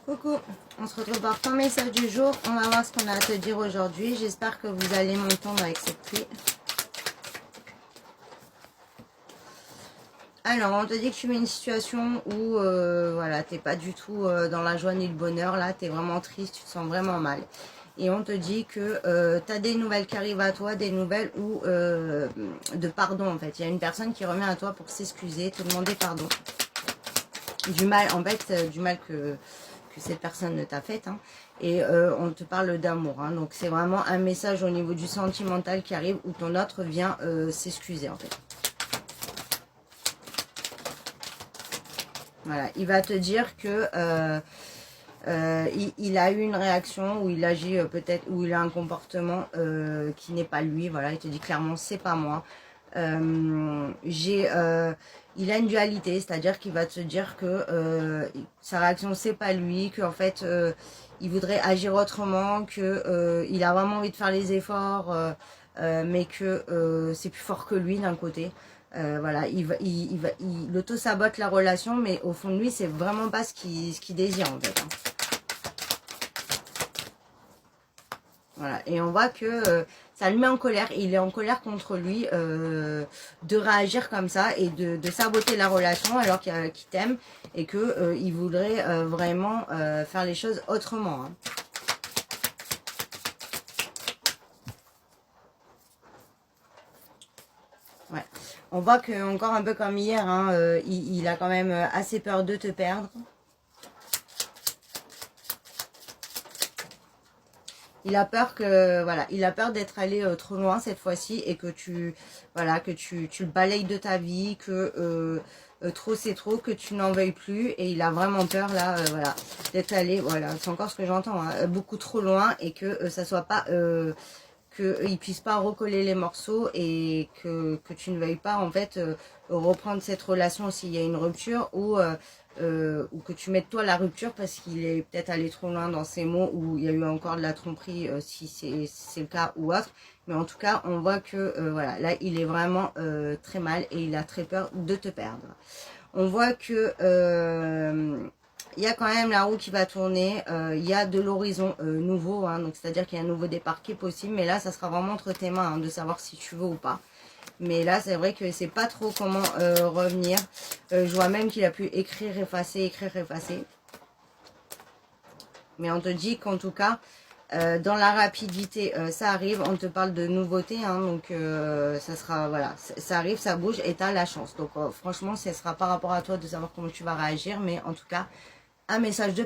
Coucou, on se retrouve pour ton message du jour. On va voir ce qu'on a à te dire aujourd'hui. J'espère que vous allez m'entendre avec cette pluie. Alors, on te dit que tu es une situation où voilà, t'es pas du tout dans la joie ni le bonheur. Là, tu es vraiment triste, tu te sens vraiment mal. Et on te dit que tu as des nouvelles qui arrivent à toi, des nouvelles où, de pardon en fait. Il y a une personne qui revient à toi pour s'excuser, te demander pardon. Du mal, en fait, du mal que cette personne t'a fait. Hein. Et on te parle d'amour. Hein. Donc c'est vraiment un message au niveau du sentimental qui arrive où ton autre vient s'excuser en fait. Voilà, il va te dire que il a eu une réaction où il agit peut-être, où il a un comportement qui n'est pas lui. Voilà, il te dit clairement c'est pas moi. Il a une dualité, c'est-à-dire qu'il va te dire que sa réaction c'est pas lui, qu'en fait il voudrait agir autrement, que il a vraiment envie de faire les efforts, mais que c'est plus fort que lui d'un côté. Voilà, il auto-sabote la relation, mais au fond de lui, c'est vraiment pas ce qu'il désire en fait. Hein. Voilà, et on voit que ça le met en colère, il est en colère contre lui de réagir comme ça et de saboter la relation alors qu'il t'aime et que il voudrait vraiment faire les choses autrement. Hein. Ouais. On voit que encore un peu comme hier, hein, il a quand même assez peur de te perdre. Il a peur que voilà, il a peur d'être allé trop loin cette fois-ci et que tu voilà, que tu le balayes de ta vie, que trop c'est trop, que tu n'en veuilles plus et il a vraiment peur là voilà, d'être allé voilà, c'est encore ce que j'entends hein, beaucoup trop loin et que ça soit pas qu'il puisse pas recoller les morceaux et que tu ne veuilles pas en fait reprendre cette relation s'il y a une rupture ou que tu mettes toi la rupture parce qu'il est peut-être allé trop loin dans ses mots ou il y a eu encore de la tromperie si c'est le cas ou autre. Mais en tout cas, on voit que voilà, là, il est vraiment très mal et il a très peur de te perdre. On voit que il y a quand même la roue qui va tourner, il y a de l'horizon nouveau, hein, donc c'est-à-dire qu'il y a un nouveau départ qui est possible, mais là, ça sera vraiment entre tes mains hein, de savoir si tu veux ou pas. Mais là, c'est vrai que c'est pas trop comment revenir. Je vois même qu'il a pu écrire, effacer. Mais on te dit qu'en tout cas, dans la rapidité, ça arrive. On te parle de nouveautés, hein, donc ça sera, voilà, ça arrive, ça bouge et tu as la chance. Donc franchement, ce sera par rapport à toi de savoir comment tu vas réagir. Mais en tout cas, un message de